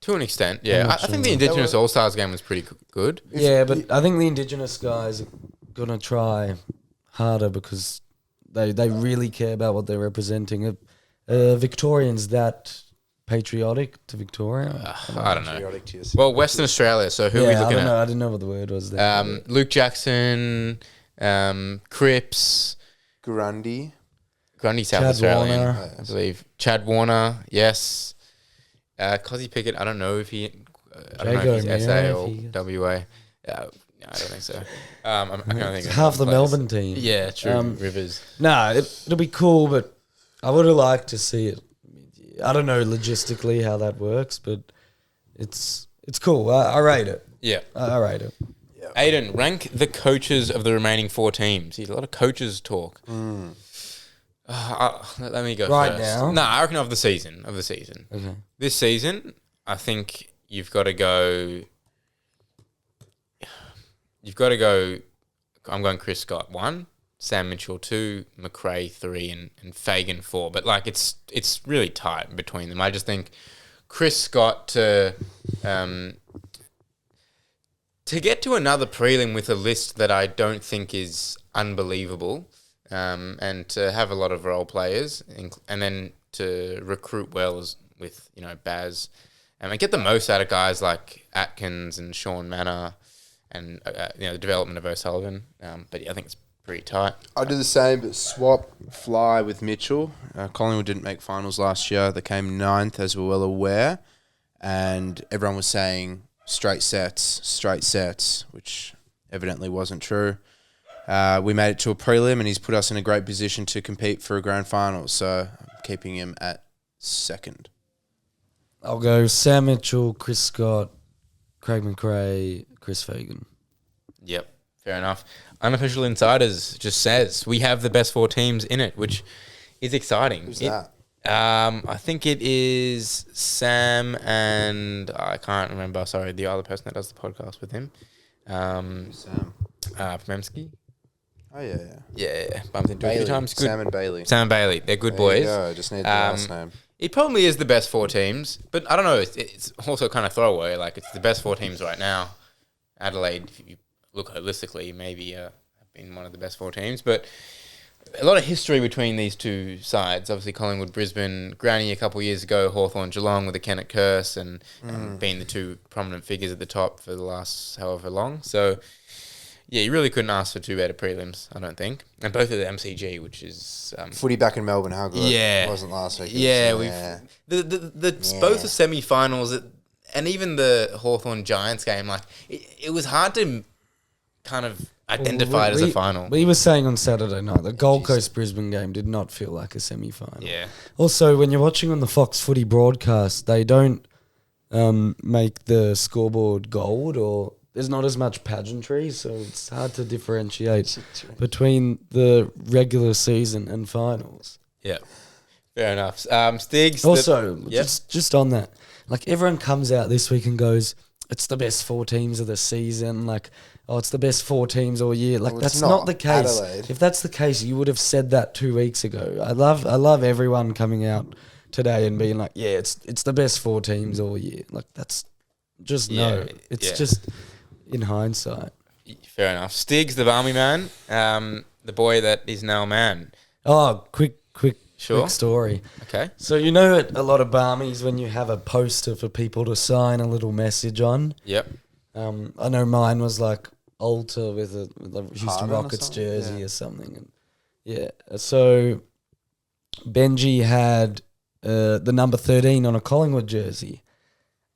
To an extent, yeah. I think the Indigenous All-Stars game was pretty good. Yeah, but I think the Indigenous guys are going to try harder because they really care about what they're representing. Victorians that patriotic to Victoria? I don't know. Well, Western Australia, so who are we looking at? I didn't know what the word was there. Luke Jackson, Cripps. Grundy, South Chad Australian, Warner. I believe. Chad Warner, yes. Cozzy Pickett, I don't know if he's SA or WA. No, I don't think so. I can't think of half the Melbourne team. Yeah, true. Rivers. No, it'll be cool, but I would have liked to see it. I don't know logistically how that works, but it's cool. I rate it. Yeah. I rate it. Yeah, Aiden, rank the coaches of the remaining 4 teams. There's a lot of coaches talk. Let me go Right first. now? No, I reckon of the season. Okay. This season, I think you've got to go. I'm going Chris Scott 1, Sam Mitchell 2, McRae 3, and Fagan 4. But like it's really tight between them. I just think Chris Scott to get to another prelim with a list that I don't think is unbelievable, and to have a lot of role players, and then to recruit well with Baz, and get the most out of guys like Atkins and Sean Manor, and the development of O'Sullivan. But yeah, I think it's pretty tight. I do the same, but swap Fly with Mitchell. Collingwood didn't make finals last year. They came 9th, as we're well aware, and everyone was saying straight sets, which evidently wasn't true. We made it to a prelim, and he's put us in a great position to compete for a grand final. So I'm keeping him at 2nd. I'll go Sam Mitchell, Chris Scott, Craig McRae, Chris Fagan. Yep, fair enough. Unofficial Insiders just says we have the best 4 teams in it, which is exciting. Who's that? I think it is Sam and I can't remember. Sorry, the other person that does the podcast with him. Sam. Pamemski. Oh, yeah. Yeah, bumped into it a few times. Good. Sam and Bailey. Sam and Bailey, they're good There boys. you go. Just need the last name. It probably is the best 4 teams, but I don't know. It's also kind of throwaway. Like it's the best 4 teams right now. Adelaide, if you look holistically, maybe have been one of the best 4 teams, but a lot of history between these two sides. Obviously, Collingwood, Brisbane, Granny a couple of years ago, Hawthorn, Geelong with the Kennett curse, and being the 2 prominent figures at the top for the last however long. So, yeah, you really couldn't ask for 2 better prelims, I don't think. And both of the MCG, which is Footy back in Melbourne, how good? Yeah. It wasn't last week. Yeah, both the semi-finals and even the Hawthorn Giants game, like it was hard to kind of identify it as a final. We were saying on Saturday night, the Gold Coast Brisbane game did not feel like a semi-final. Yeah. Also, when you're watching on the Fox Footy broadcast, they don't make the scoreboard gold, or there's not as much pageantry, so it's hard to differentiate between the regular season and finals. Yeah. Fair enough. Stiggs. Also, just on that, like everyone comes out this week and goes, it's the best 4 teams of the season. Like, oh, it's the best 4 teams all year. Like, Well, that's it's not not the case. Adelaide. If that's the case, you would have said that 2 weeks ago. I love everyone coming out today and being like, yeah, it's the best 4 teams all year. Like, that's just no. It's just in hindsight. Fair enough. Stiggs, the Barmy man, the boy that is now a man. Oh, quick Sure. story. Okay. So you know at a lot of barmies when you have a poster for people to sign a little message on. Yep. I know mine was like Alta with a Houston Harden or Rockets something? jersey Yeah. or something. And so Benji had the number 13 on a Collingwood jersey.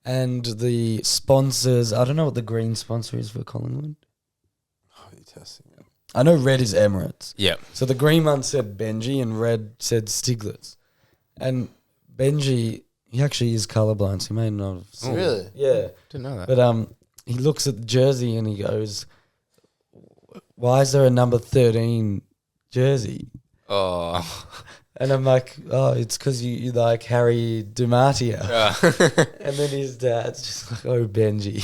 And the sponsors, I don't know what the green sponsor is for Collingwood. Oh, you're testing it. I know red is Emirates. Yep. So the green one said Benji and red said Stiglitz. And Benji, he actually is colourblind, so he may not have seen it. Really? Yeah. Didn't know that. But he looks at the jersey and he goes, why is there a number 13 jersey? Oh. And I'm like, oh, it's because you like Harry DiMartio. And then his dad's just like, oh, Benji.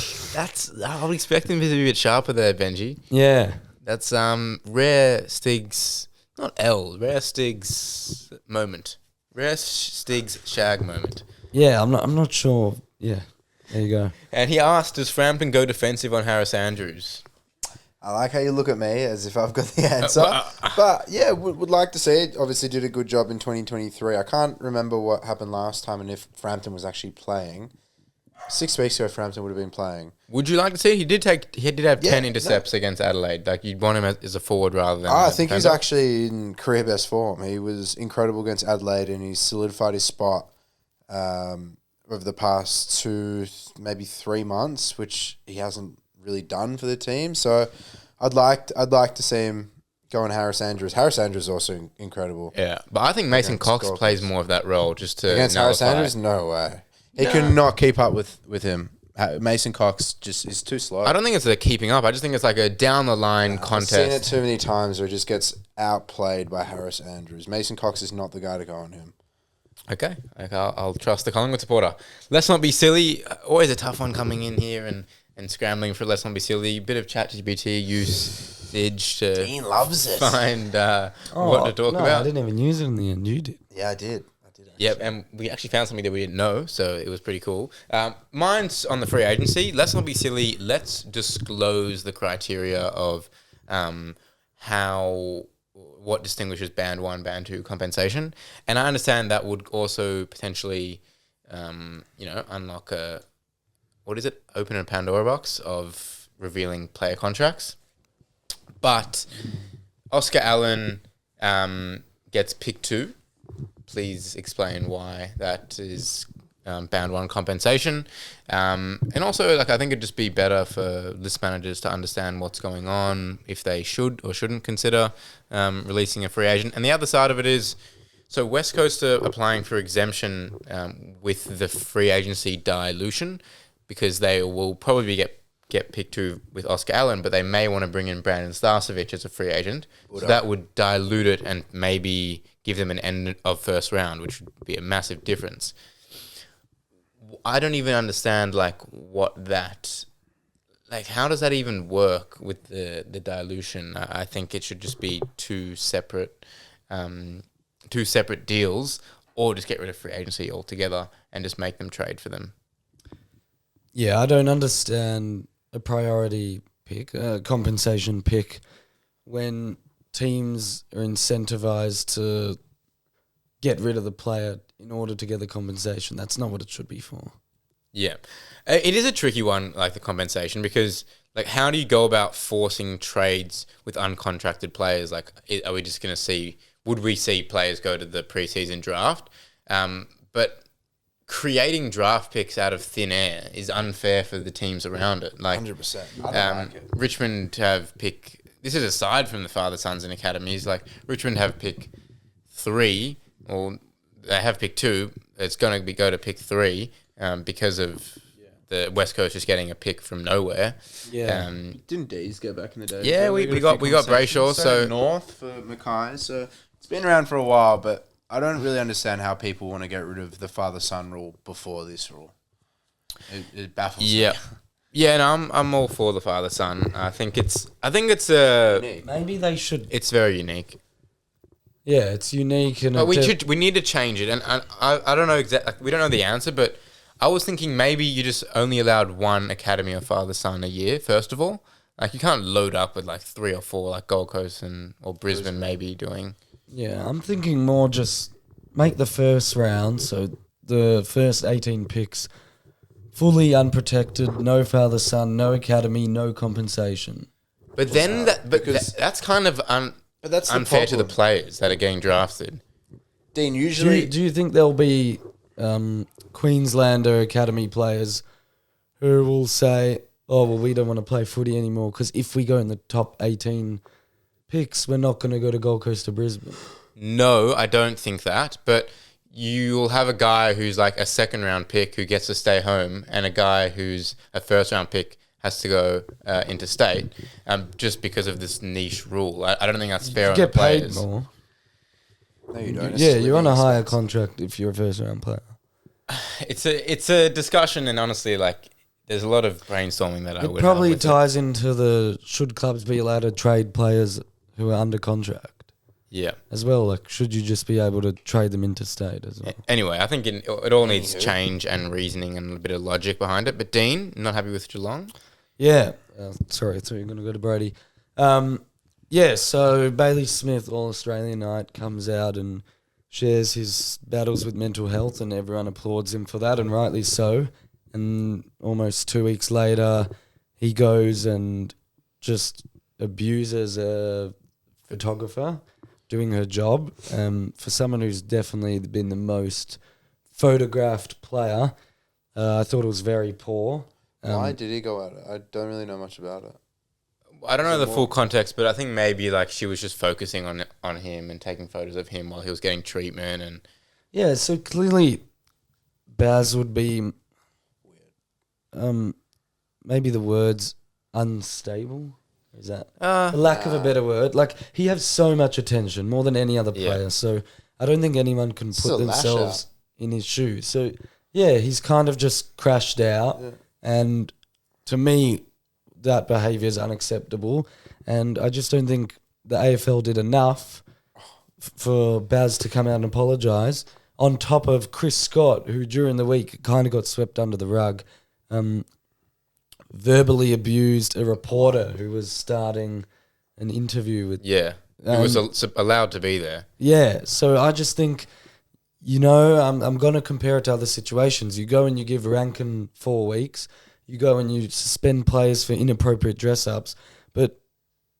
I would expect him to be a bit sharper there, Benji. Yeah. That's rare Stiggs, not rare Stiggs moment. Rare Stiggs shag moment. Yeah, I'm not sure. Yeah. There you go. And he asked, does Frampton go defensive on Harris Andrews? I like how you look at me as if I've got the answer. But yeah, would like to see it. Obviously did a good job in 2023. I can't remember what happened last time and if Frampton was actually playing. 6 weeks ago, Frampton would have been playing. Would you like to see? He did have 10 intercepts against Adelaide. Like you'd want him as a forward rather than. I think he's actually in career best form. He was incredible against Adelaide and he's solidified his spot over the past 2, maybe 3 months, which he hasn't really done for the team. So I'd like to see him go on Harris Andrews. Harris Andrews is also incredible. Yeah, but I think Mason Against Cox Gold plays Coast. more of that role just to Against Harris nullify. Andrews, no way. He cannot keep up with him. Mason Cox just is too slow. I don't think it's a keeping up. I just think it's like a down the line contest. I've seen it too many times where it just gets outplayed by Harris Andrews. Mason Cox is not the guy to go on him. Okay, I'll trust the Collingwood supporter. Let's not be silly. Always a tough one coming in here and scrambling for let's not be silly. Bit of ChatGPT use Sidge to Dean loves it. find what to talk about. I didn't even use it in the end. You did. Yeah, I did. Yep, and we actually found something that we didn't know, so it was pretty cool. Mine's on the free agency. Let's not be silly. Let's disclose the criteria of what distinguishes band 1, band 2 compensation. And I understand that would also potentially, unlock open a Pandora box of revealing player contracts. But Oscar Allen gets pick 2. Please explain why that is band 1 compensation. And also, I think it'd just be better for list managers to understand what's going on, if they should or shouldn't consider releasing a free agent. And the other side of it is, so West Coast are applying for exemption with the free agency dilution because they will probably get picked 2 with Oscar Allen, but they may want to bring in Brandon Starcevich as a free agent. So that would dilute it and maybe give them an end of first round, which would be a massive difference. I don't even understand how does that even work with the dilution? I think it should just be two separate deals, or just get rid of free agency altogether and just make them trade for them. Yeah, I don't understand a priority pick, a compensation pick, when teams are incentivized to get rid of the player in order to get the compensation. That's not what it should be for. Yeah. It is a tricky one, like the compensation, because how do you go about forcing trades with uncontracted players? Are we just going to would we see players go to the preseason draft? But creating draft picks out of thin air is unfair for the teams around it. 100%. I don't like it. Richmond have pick, this is aside from the father, sons and academies, Richmond have pick 3, or they have pick 2. It's going to go to pick 3 because of the West Coast just getting a pick from nowhere. Yeah. Didn't D's go back in the day? Yeah, we got Brayshaw. So North for Mackay. So it's been around for a while, but I don't really understand how people want to get rid of the father-son rule before this rule. It baffles me. Yeah, no, I'm all for the father-son. I think it's unique. Maybe they should. It's very unique. Yeah, it's unique, and but we need to change it. And I don't know exactly. We don't know the answer, but I was thinking maybe you just only allowed one academy of father-son a year. First of all, you can't load up with 3 or 4 like Gold Coast or Brisbane maybe doing. Yeah, I'm thinking more just make the first round, so the first 18 picks fully unprotected, no father-son, no academy, no compensation. But then that's kind of unfair to the players that are getting drafted. Dean, usually... Do you think there'll be Queenslander academy players who will say, oh, well, we don't want to play footy anymore because if we go in the top 18 picks, we're not going to go to Gold Coast or Brisbane? No, I don't think that. But you'll have a guy who's a second round pick who gets to stay home, and a guy who's a first round pick has to go interstate, just because of this niche rule. I don't think that's fair on the players. Get paid more. No, you don't. Yeah, you're on a higher contract if you're a first round player. It's a discussion, and honestly, there's a lot of brainstorming that I would. It probably have with ties into the should clubs be allowed to trade players who are under contract. Yeah. As well, should you just be able to trade them interstate as well? Anyway, I think it all needs change and reasoning and a bit of logic behind it. But Dean, not happy with Geelong? Yeah. Sorry, I thought you were going to go to Brodie. So Bailey Smith, All-Australian night, comes out and shares his battles with mental health, and everyone applauds him for that, and rightly so. And almost 2 weeks later, he goes and just abuses a photographer doing her job. For someone who's definitely been the most photographed player, I thought it was very poor. Why did he go at it? I don't really know much about it. I don't know the full context, but I think maybe she was just focusing on him and taking photos of him while he was getting treatment. And yeah, so clearly Baz would be maybe the words unstable. Is that for lack of a better word? Like, he has so much attention, more than any other player. So I don't think anyone can put themselves in his shoes. So yeah, he's kind of just crashed out, and to me, that behaviour is unacceptable. And I just don't think the AFL did enough for Baz to come out and apologise. On top of Chris Scott, who during the week kind of got swept under the rug. Verbally abused a reporter who was starting an interview with... Yeah, who was allowed to be there. Yeah, so I just think, I'm going to compare it to other situations. You go and you give Rankin 4 weeks. You go and you suspend players for inappropriate dress-ups. But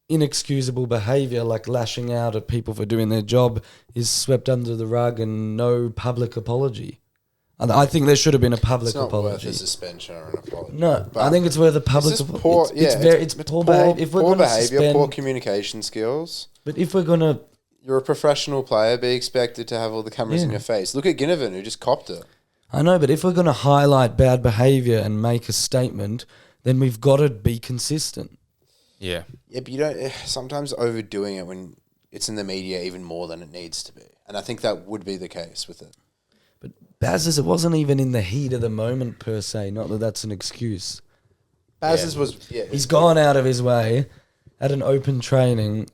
inexcusable behaviour, like lashing out at people for doing their job, is swept under the rug and no public apology. I think there should have been a public apology. It's not worth a suspension or an apology. No, But I think it's worth a public apology. It's poor behaviour. If we're poor gonna behaviour, suspend, poor communication skills. but if we're going to... You're a professional player, be expected to have all the cameras in your face. Look at Ginnivan, who just copped it. I know, but if we're going to highlight bad behaviour and make a statement, then we've got to be consistent. Yeah. Yeah, but you don't... Sometimes overdoing it when it's in the media even more than it needs to be. And I think that would be the case with it. But Baz's, it wasn't even in the heat of the moment per se, not that that's an excuse. Baz's was... Yeah. He's gone out of his way at an open training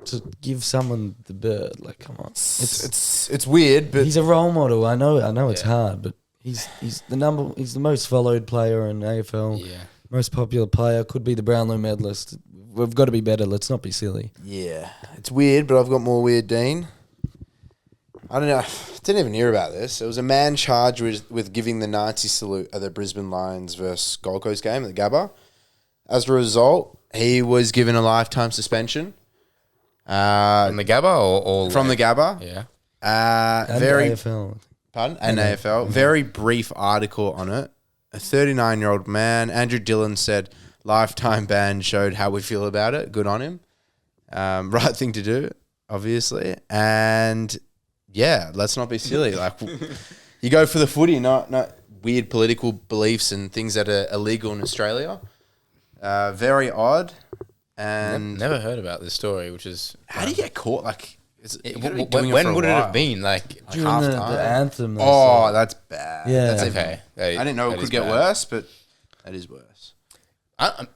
to give someone the bird. Like, come on. It's weird, but... He's a role model. I know it's hard, but he's the most followed player in AFL. Yeah. Most popular player, could be the Brownlow medalist. We've got to be better. Let's not be silly. Yeah. It's weird, but I've got more weird, Dean. I don't know. Didn't even hear about this. It was a man charged with giving the Nazi salute at the Brisbane Lions versus Gold Coast game at the Gabba. As a result, he was given a lifetime suspension. From the Gabba or from the Gabba. Yeah. And Very AFL. pardon? And AFL. Very brief article on it. A 39-year-old man, Andrew Dillon, said lifetime ban showed how we feel about it. Good on him. Right thing to do, obviously. And yeah, let's not be silly. Like, you go for the footy, not weird political beliefs and things that are illegal in Australia. Very odd. And Never heard about this story, which is... how do you get caught? Like, when would it have been? Like During the anthem. Oh, that's bad. Yeah. That's okay. I didn't know it could get worse, but that is worse. I'm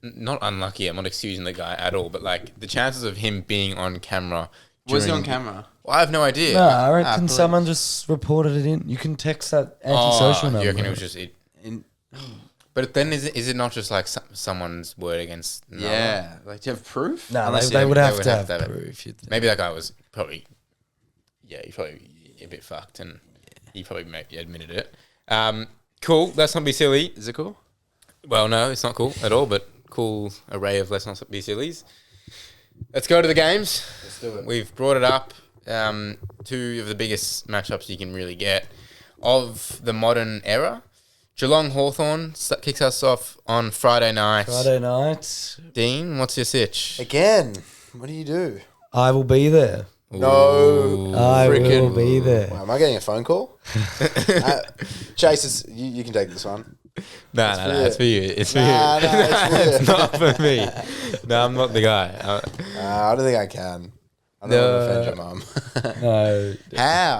not unlucky. I'm not excusing the guy at all, but like the chances of him being on camera. Was he on camera? Well, I have no idea. No, I reckon please. someone just reported it in. You can text that antisocial number. You reckon it was just it? But then is it not just like someone's word against another? Yeah. Like, do you have proof? No, Unless they you- would they have would to have have to have it. proof. you'd think. Maybe that guy was probably, he's probably a bit fucked, and he probably maybe admitted it. Cool. Let's not be silly. Is it cool? Well, no, it's not cool at all, but cool array of let's not be sillies. Let's go to the games. Let's do it. We've brought it up. Two of the biggest matchups you can really get of the modern era. Geelong Hawthorn kicks us off on Friday night. Friday night, Dean, what's your sitch? Again. What do you do? I will be there. No. I will Freaking- be there. Wow, am I getting a phone call? Chase, you can take this one. No, it's for you. It's for Nah, you. it's It's not for me. No, I'm not the guy. I don't think I can. I don't want to offend your mum. No. How?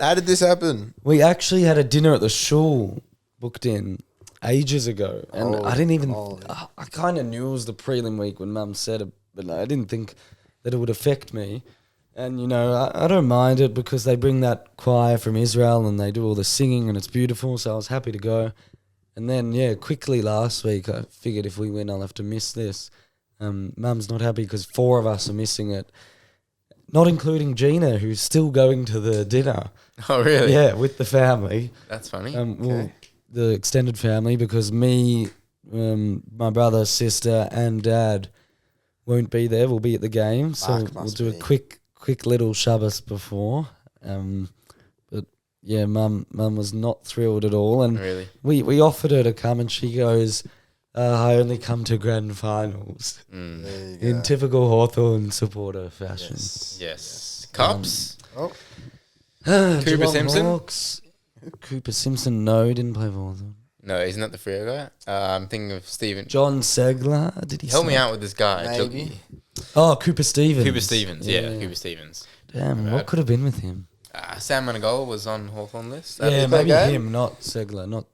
How did this happen? We actually had a dinner at the shul booked in ages ago, and I didn't even. I kind of knew it was the prelim week when Mum said it, but I didn't think that it would affect me. And I don't mind it because they bring that choir from Israel and they do all the singing and it's beautiful. So I was happy to go. And then quickly last week I figured if we win, I'll have to miss this. Mum's not happy because 4 of us are missing it, not including Gina, who's still going to the dinner. Oh, really? Yeah, with the family. That's funny. Well, the extended family, because me, my brother, sister, and dad won't be there. We'll be at the game, so Mark we'll must do a be. quick little Shabbos before. But yeah, Mum was not thrilled at all, and Really? we offered her to come, and she goes, "I only come to grand finals." There you In typical Hawthorn supporter fashion. Yes. Cups? Cooper Simpson? Cooper Simpson, no, didn't play for Hawthorn. No, isn't that the Freo guy? I'm thinking of Steven. John Segler. Did he Help me say- out with this guy. Maybe. Oh, Cooper Stevens. Cooper Stevens. Yeah, Cooper Stevens. Damn, what could have been with him? Sam Manigola was on Hawthorn list. Yeah, that maybe game? him, not Segler, not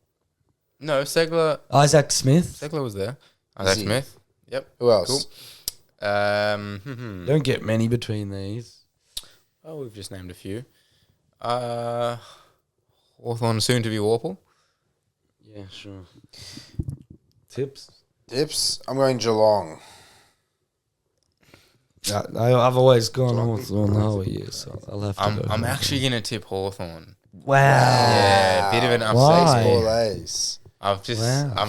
No, Segler Isaac Smith. was there. Isaac he? Smith. Yep. Who else? Cool. Don't get many between these. Oh, we've just named a few. Hawthorn soon to be Warple. Yeah, sure. Tips? Dips. I'm going Geelong. I've always gone Hawthorn the whole year, so I'll have to go. I'm actually gonna tip Hawthorn. Wow. Yeah, bit of an Why? upset. Baseball A's. I'm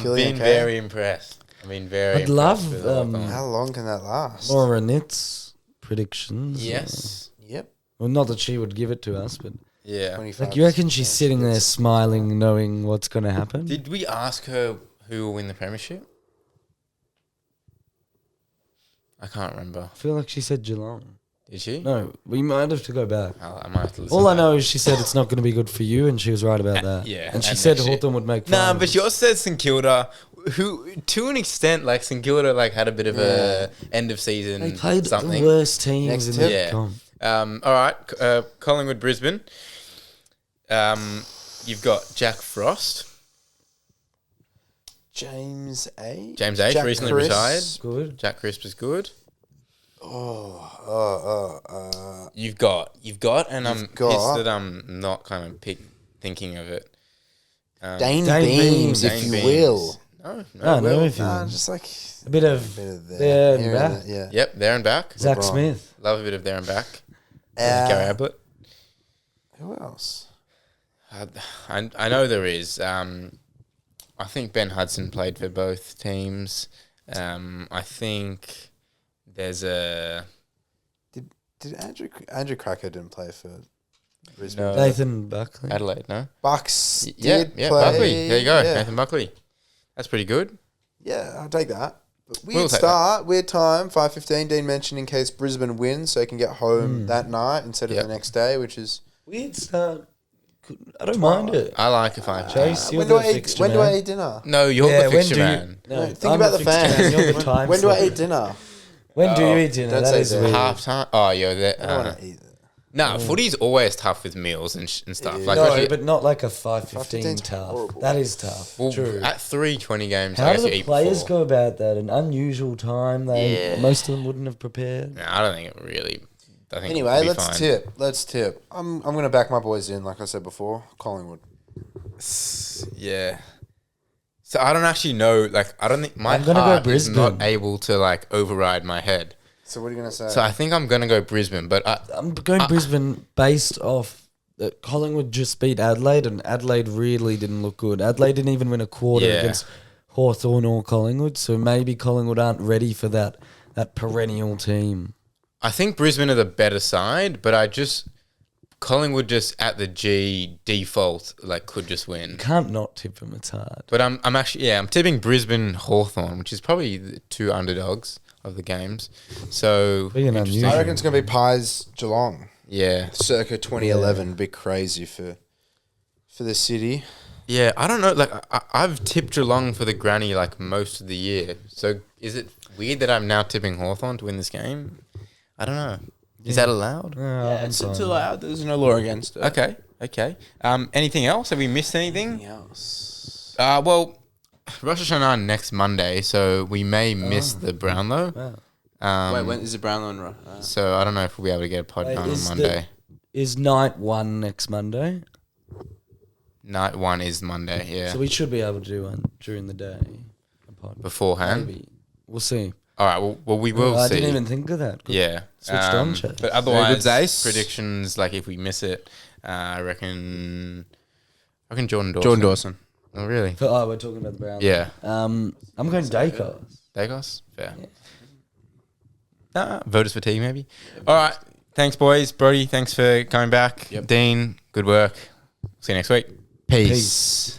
Feeling been okay? very impressed. I've been very. I'd love, impressed with Hawthorn. How long can that last? Laura Nitz predictions. Yes. Yep. Well, not that she would give it to us, but Yeah. 25. like you reckon she's sitting there smiling, knowing what's going to happen? Did we ask her who will win the premiership? I can't remember. I feel like she said Geelong. Did she? No, we might have to go back. I might have to listen. All I back. know is she said it's not going to be good for you, and she was right about that. Yeah, and she and said actually- Hawthorn would make. Nah, finals. but she also said St Kilda, who to an extent, like St Kilda, like had a bit of a end of season. They played something. the worst teams Next in tip. the Yeah. comp. All right, Collingwood, Brisbane. You've got Jack Frost. James A. James H. Jack recently Crisp. retired. Good. Jack Crisp is good. Oh. You've got, and I'm got- pissed that I'm not kind of thinking of it. Dane Dane Beams, if Dane you Beams. will. No, No, if you Just like a bit of bit of there and here back. there, yeah. Yep, there and back. Zach LeBron. Smith. Love a bit of there and back. Uh, Gary Ablett. Who else? I know there is. I think Ben Hudson played for both teams. I think there's a Did Andrew Cracker didn't play for Brisbane? No. Nathan Buckley. Adelaide, no? Bucks Yeah, did yeah, play. Buckley. There you go, Yeah, Nathan Buckley. That's pretty good. yeah, I'll take that. But We'll weird take start, weird time. 5:15. Dean mentioned in case Brisbane wins, so he can get home that night instead of Yep. the next day, which is. Weird start. I don't mind it. I like if I Chase, you're When do the I eat? fixture When do I man. eat dinner? No, you're Yeah, the when fixture do you- man. No, Think I'm about the the fixture fans. man, you're the time When do I slot. eat dinner? When do you eat dinner? don't That say is that. weird. Half time. Oh, you're there. I don't want to eat. Nah, footy's always tough with meals and stuff. Like, No, actually, but not like a 5:15 5:15's tough. horrible. That is tough. well, True. at 3:20 games, How I do guess you the eat players before. go about that? An unusual time most of them wouldn't have prepared. Nah, I don't think it really. I think Anyway, it'll be let's fine. tip. Let's tip. I'm going to back my boys in, like I said before. Collingwood. Yeah. So I don't actually know. Like, I don't think my I'm gonna go heart is not Brisbane. able to like override my head. So what are you going to say? So I think I'm gonna go Brisbane, but I'm going Brisbane based off that Collingwood just beat Adelaide, and Adelaide really didn't look good. Adelaide didn't even win a quarter Yeah. against Hawthorn or Collingwood, so maybe Collingwood aren't ready for that perennial team. I think Brisbane are the better side. But Collingwood just at the G default like could just win. Can't not tip them. It's hard. But I'm tipping Brisbane Hawthorn, which is probably the two underdogs of the games. So Being interesting. unusual. I reckon it's going to be Pies Geelong. Yeah. Circa 2011. Bit crazy for the city. Yeah, I don't know. Like, I've tipped Geelong for the granny like most of the year. So is it weird that I'm now tipping Hawthorn to win this game? I don't know. Is that allowed? It's allowed. There's no law against it. Okay. Anything else? Have we missed anything? Anything else? Well, Rosh Hashanah next Monday, so we may miss the Brownlow. Wait, when is it Brownlow and Ross? So I don't know if we'll be able to get a pod Wait, done on is Monday. Is night one next Monday? Night one is Monday, yeah. So we should be able to do one during the day. A pod. Beforehand. Maybe. We'll see. All right, well we will I see. didn't even think of that. Good. Yeah. Switched on, Chase. But Very otherwise, good, Zace. predictions, like if we miss it, I reckon Jordan Dawson. Jordan Dawson. Oh, really? Oh, we're talking about the Browns. Yeah. I'm going Dacos. Dagos? Fair. Voters for tea, maybe? All right. Thanks, boys. Brodie, thanks for coming back. Dean, good work. See you next week. Peace.